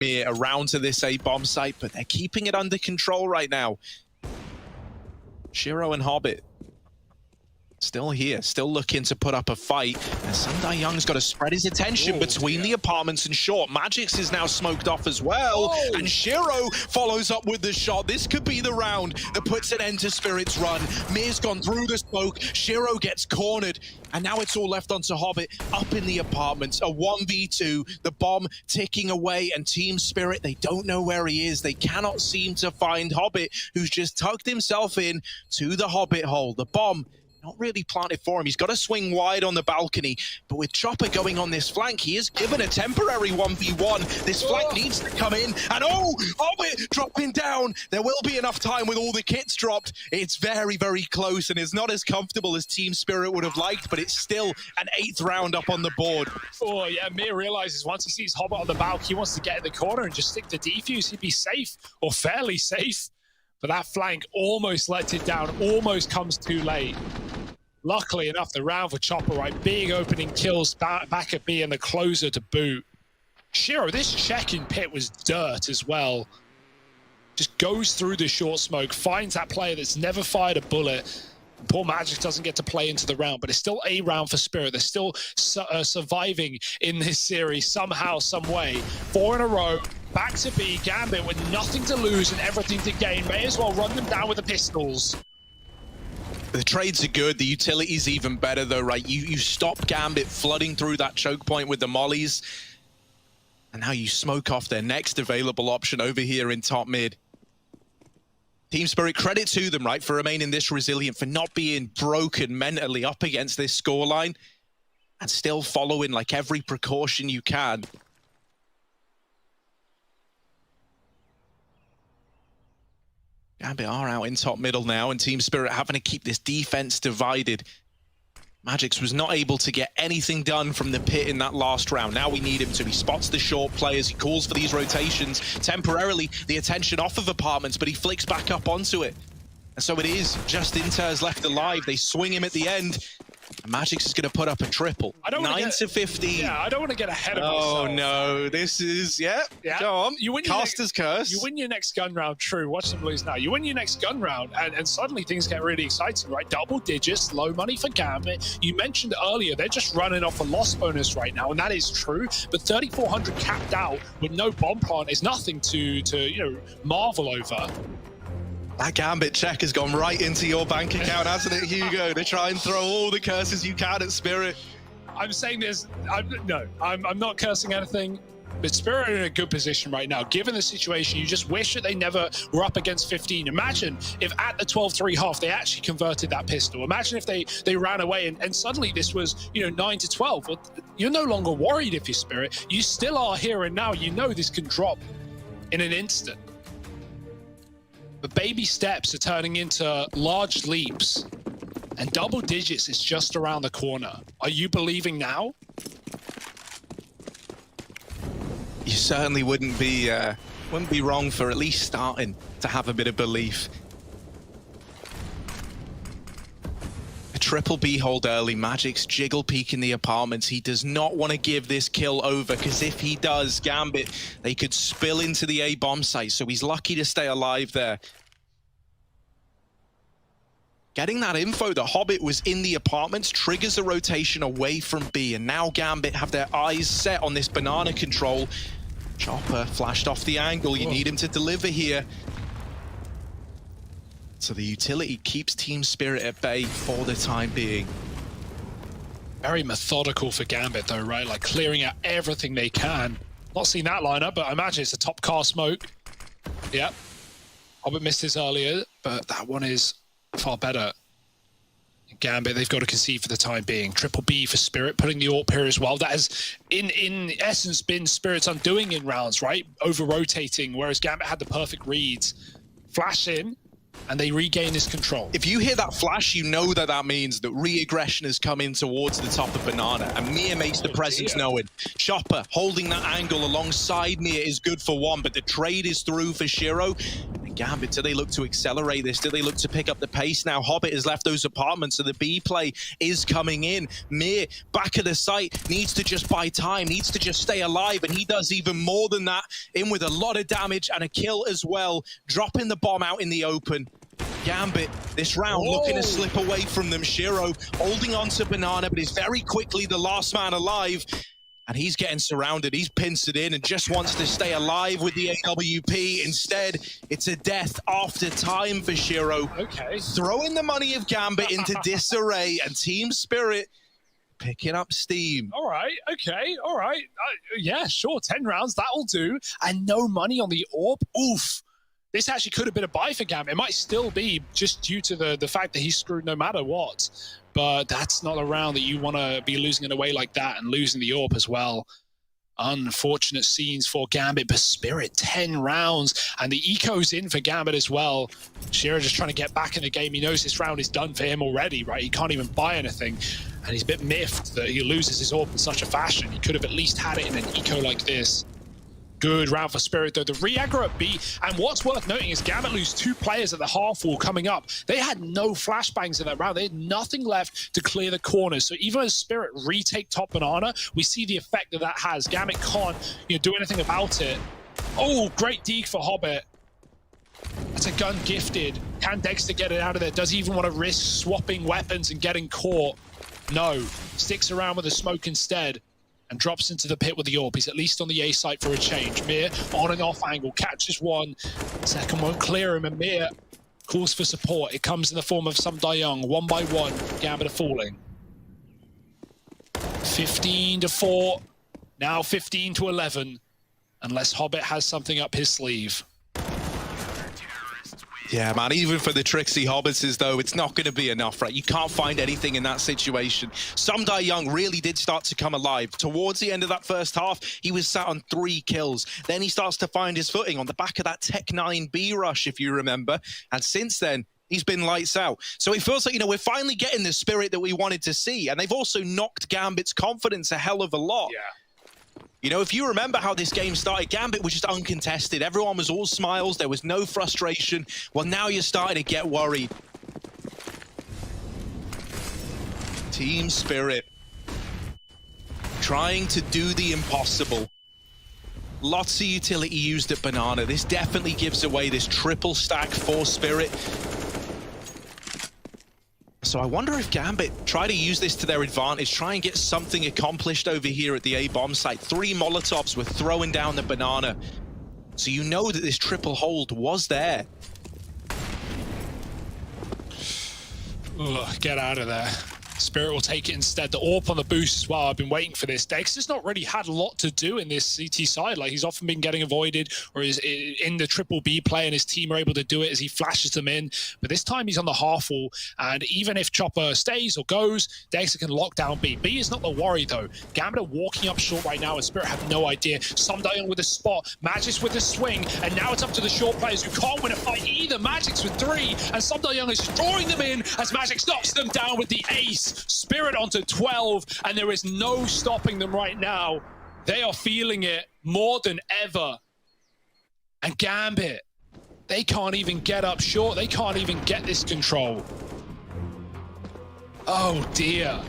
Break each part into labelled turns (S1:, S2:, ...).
S1: around to this A bomb site, but they're keeping it under control right now. Shiro and Hobbit still here, still looking to put up a fight. And Sundai Young's got to spread his attention between the apartments and short. Magix is now smoked off as well. And Shiro follows up with the shot. This could be the round that puts an end to Spirit's run. Mir's gone through the smoke. Shiro gets cornered. And now it's all left onto Hobbit up in the apartments. A 1v2, the bomb ticking away, and Team Spirit, they don't know where he is. They cannot seem to find Hobbit, who's just tucked himself in to the Hobbit hole. The bomb not really planted for him. He's got to swing wide on the balcony, but with Chopper going on this flank, he is given a temporary 1v1. This flank needs to come in, and Hobbit dropping down. There will be enough time with all the kits dropped. It's very, very close, and it's not as comfortable as Team Spirit would have liked, but it's still an 8th round up on the board.
S2: Oh, yeah, Mir realizes once he sees Hobbit on the balcony, he wants to get in the corner and just stick to defuse. He'd be safe, or fairly safe. But that flank almost lets it down, almost comes too late. Luckily enough, the round for Chopper, right? Big opening kills back at B and the closer to boot. Shiro, this check-in pit was dirt as well. Just goes through the short smoke, finds that player that's never fired a bullet. Poor Magix doesn't get to play into the round, but it's still a round for Spirit. They're still surviving in this series somehow, some way. 4 in a row. Back to B, Gambit with nothing to lose and everything to gain. May as well run them down with the pistols.
S1: The trades are good. The utility's even better, though, right? You stop Gambit flooding through that choke point with the mollies, and now you smoke off their next available option over here in top mid. Team Spirit, credit to them, right, for remaining this resilient, for not being broken mentally up against this scoreline, and still following, like, every precaution you can. Gambit are out in top middle now, and Team Spirit having to keep this defense divided. Magix was not able to get anything done from the pit in that last round. Now we need him to. He spots the short players. He calls for these rotations. Temporarily, the attention off of apartments, but he flicks back up onto it. And so it is just Inter's left alive. They swing him at the end. Magix is going to put up a triple. 9 to 15.
S2: Yeah, I don't want to get ahead of myself.
S1: Oh no, this is go on.
S2: You win
S1: Caster's curse.
S2: You win your next gun round. True. Watch them lose now. You win your next gun round, and suddenly things get really exciting, right? Double digits, low money for Gambit. You mentioned earlier they're just running off a loss bonus right now, and that is true. But 3,400 capped out with no bomb plant is nothing to marvel over.
S1: That Gambit check has gone right into your bank account, hasn't it, Hugo? To try and throw all the curses you can at Spirit.
S2: I'm saying this, I'm not cursing anything, but Spirit are in a good position right now. Given the situation, you just wish that they never were up against 15. Imagine if at the 12-3 half, they actually converted that pistol. Imagine if they ran away and suddenly this was, 9 to 12. Well, you're no longer worried if you're Spirit. You still are here and now. You know this can drop in an instant. But baby steps are turning into large leaps, and double digits is just around the corner. Are you believing now?
S1: You certainly wouldn't be wrong for at least starting to have a bit of belief. A triple B hold early. Magix jiggle peek in the apartments. He does not want to give this kill over, because if he does, Gambit, they could spill into the A bomb site, so he's lucky to stay alive there. Getting that info that Hobbit was in the apartments triggers a rotation away from B, and now Gambit have their eyes set on this banana control. Chopper flashed off the angle. You need him to deliver here. So the utility keeps Team Spirit at bay for the time being.
S2: Very methodical for Gambit though, right? Like clearing out everything they can. Not seen that lineup, but I imagine it's a top car smoke. Yep. Hobbit missed his earlier, but that one is far better. Gambit, they've got to concede for the time being. Triple B for Spirit, putting the AWP here as well. That has, in essence, been Spirit's undoing in rounds, right? Over-rotating, whereas Gambit had the perfect reads. Flash in, and they regain his control.
S1: If you hear that flash, you know that that means that re-aggression has come in towards the top of Banana, and Mia makes the presence known. Chopper holding that angle alongside Mia is good for one, but the trade is through for Shiro. Gambit, do they look to accelerate this? Do they look to pick up the pace now? Hobbit has left those apartments, so the B play is coming in. Mir, back of the site, needs to just buy time, needs to just stay alive, and he does even more than that, in with a lot of damage and a kill as well, dropping the bomb out in the open. Gambit, this round, looking to slip away from them. Shiro holding on to Banana, but is very quickly the last man alive. And he's getting surrounded. He's pincered in and just wants to stay alive with the AWP. Instead, it's a death after time for Shiro.
S2: Okay.
S1: Throwing the money of Gambit into disarray, and Team Spirit picking up steam.
S2: All right, okay, all right. Yeah, sure, 10 rounds, that'll do. And no money on the AWP. Oof. This actually could have been a buy for Gambit. It might still be just due to the fact that he's screwed no matter what. But that's not a round that you want to be losing it away like that and losing the AWP as well. Unfortunate scenes for Gambit, but Spirit, 10 rounds. And the eco's in for Gambit as well. Shiro just trying to get back in the game. He knows this round is done for him already, right? He can't even buy anything. And he's a bit miffed that he loses his AWP in such a fashion. He could have at least had it in an eco like this. Good round for Spirit, though. The re-aggro at B, and what's worth noting is Gambit lose 2 players at the half wall coming up. They had no flashbangs in that round. They had nothing left to clear the corners. So even as Spirit retake top Banana, we see the effect that that has. Gambit can't do anything about it. Oh, great deke for Hobbit. That's a gun gifted. Can Dexter get it out of there? Does he even want to risk swapping weapons and getting caught? No. Sticks around with the smoke instead. And drops into the pit with the AWP. He's at least on the A site for a change. Mir on and off angle, catches one. Second won't clear him, and Mir calls for support. It comes in the form of some Young, 1 by 1. Gambit are falling. 15-4. Now 15-11. Unless Hobbit has something up his sleeve.
S1: Yeah, man, even for the tricksy Hobbitses, though, it's not going to be enough, right? You can't find anything in that situation. Young really did start to come alive. Towards the end of that first half, he was sat on 3 kills. Then he starts to find his footing on the back of that Tech 9 B rush, if you remember. And since then, he's been lights out. So it feels like, we're finally getting the Spirit that we wanted to see. And they've also knocked Gambit's confidence a hell of a lot.
S2: Yeah.
S1: If you remember how this game started, Gambit was just uncontested. Everyone was all smiles. There was no frustration. Well, now you're starting to get worried. Team Spirit trying to do the impossible. Lots of utility used at Banana. This definitely gives away this triple stack for Spirit. So I wonder if Gambit try to use this to their advantage, try and get something accomplished over here at the A bomb site. 3 Molotovs were throwing down the Banana. So you know that this triple hold was there.
S2: Ugh, get out of there. Spirit will take it instead. The AWP on the boost as well. I've been waiting for this. Dexter's not really had a lot to do in this CT side. Like, he's often been getting avoided or is in the triple B play, and his team are able to do it as he flashes them in. But this time he's on the half wall, and even if Chopper stays or goes, Dexter can lock down B. B is not the worry, though. Gambit are walking up short right now, and Spirit have no idea. Young with a spot, Magic's with a swing, and now it's up to the short players who can't win a fight either. Magic's with 3, and Young is drawing them in as Magic knocks them down with the ace. Spirit onto 12, and there is no stopping them right now. They are feeling it more than ever. And Gambit, they can't even get up short. They can't even get this control. Oh dear.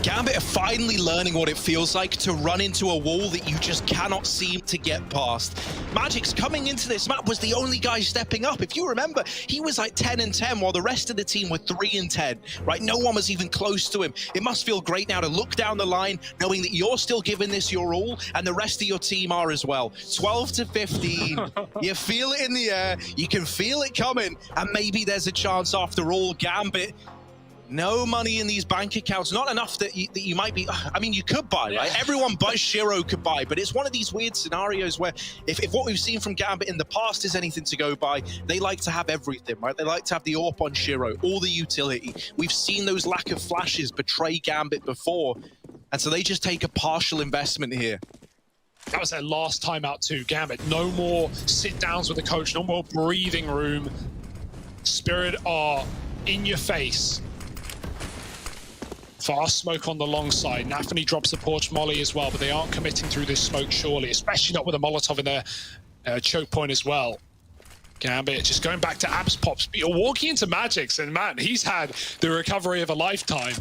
S1: Gambit are finally learning what it feels like to run into a wall that you just cannot seem to get past. Magic's coming into this map was the only guy stepping up. If you remember, he was like 10-10 while the rest of the team were 3-10, right? No one was even close to him. It must feel great now to look down the line knowing that you're still giving this your all and the rest of your team are as well. 12-15, you feel it in the air, you can feel it coming, and maybe there's a chance after all. Gambit, no money in these bank accounts, not enough that you might be, I mean, you could buy, right? Everyone but Shiro could buy, but it's one of these weird scenarios where if what we've seen from Gambit in the past is anything to go by, they like to have everything, right? They like to have the AWP on Shiro, all the utility. We've seen those lack of flashes betray Gambit before, and so they just take a partial investment here.
S2: That was their last time out too, Gambit. No more sit-downs with the coach, no more breathing room. Spirit are in your face. Fast smoke on the long side. Nafany drops the porch molly as well, but they aren't committing through this smoke surely, especially not with a Molotov in their choke point as well. Gambit just going back to abs pops. But you're walking into Magix, and man, he's had the recovery of a lifetime.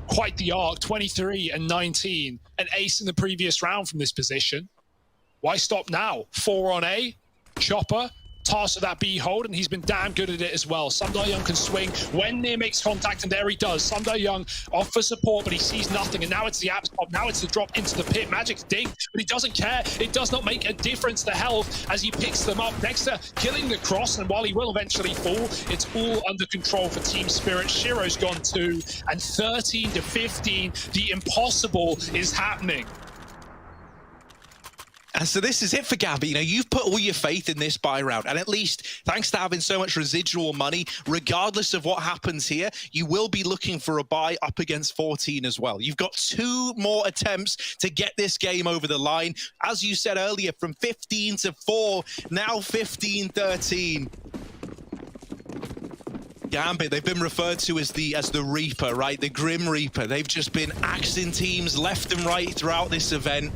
S2: Quite the arc, 23 and 19. An ace in the previous round from this position. Why stop now? 4 on A, Chopper, tasked with that B hold, and he's been damn good at it as well. Young can swing when near makes contact, and there he does. Young off for support, but he sees nothing, and now it's the abs pop. Now it's the drop into the pit. Magic's ding, but he doesn't care. It does not make a difference to health as he picks them up. Dexter killing the cross, and while he will eventually fall, it's all under control for Team Spirit. Shiro's gone 2, and 13 to 15. The impossible is happening.
S1: And so this is it for Gambit. You know, you've put all your faith in this buy round, and at least thanks to having so much residual money, regardless of what happens here, you will be looking for a buy up against 14 as well. You've got 2 more attempts to get this game over the line. As you said earlier, from 15 to 4, now 15-13. Gambit, they've been referred to as the Reaper, right? The Grim Reaper. They've just been axing teams left and right throughout this event.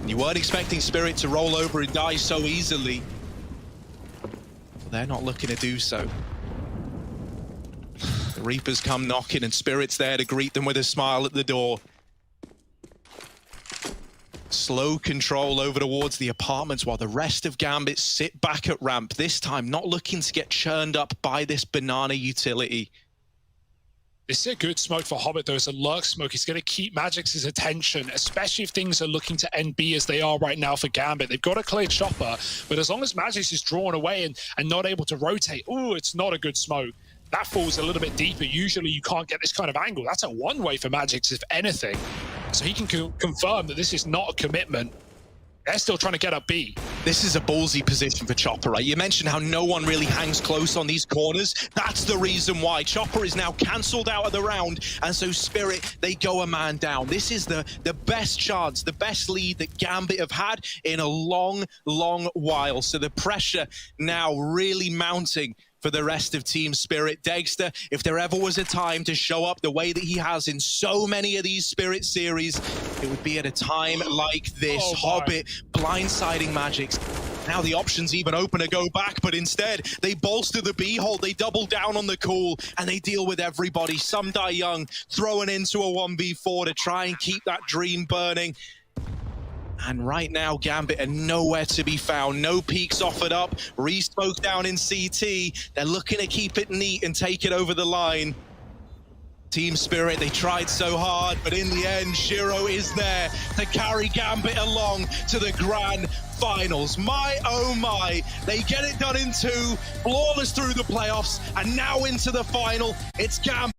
S1: You weren't expecting Spirit to roll over and die so easily. They're not looking to do so. The Reapers come knocking, and Spirit's there to greet them with a smile at the door. Slow control over towards the apartments while the rest of Gambit sit back at ramp, this time not looking to get churned up by this banana utility.
S2: This is a good smoke for Hobbit, though. It's a lurk smoke. It's going to keep Magix's attention, especially if things are looking to end B as they are right now for Gambit. They've got a clear chopper, but as long as Magix is drawn away and not able to rotate, ooh, it's not a good smoke. That falls a little bit deeper. Usually you can't get this kind of angle. That's a one-way for Magix, if anything. So he can confirm that this is not a commitment. They're still trying to get up B.
S1: This is a ballsy position for Chopper, right? You mentioned how no one really hangs close on these corners. That's the reason why. Chopper is now cancelled out of the round, and so Spirit, they go a man down. This is the best chance, the best lead that Gambit have had in a long, long while. So the pressure now really mounting for the rest of Team Spirit. Dexter, if there ever was a time to show up the way that he has in so many of these Spirit series, it would be at a time like this.
S2: Oh,
S1: Hobbit blindsiding Magix. Now the options even open to go back, but instead they bolster the B hold, they double down on the cool, and they deal with everybody. Young throwing into a 1v4 to try and keep that dream burning. And right now, Gambit are nowhere to be found. No peaks offered up. Re-smoke down in CT. They're looking to keep it neat and take it over the line. Team Spirit, they tried so hard, but in the end, Shiro is there to carry Gambit along to the grand finals. My, oh my, they get it done in 2, flawless through the playoffs, and now into the final. It's Gambit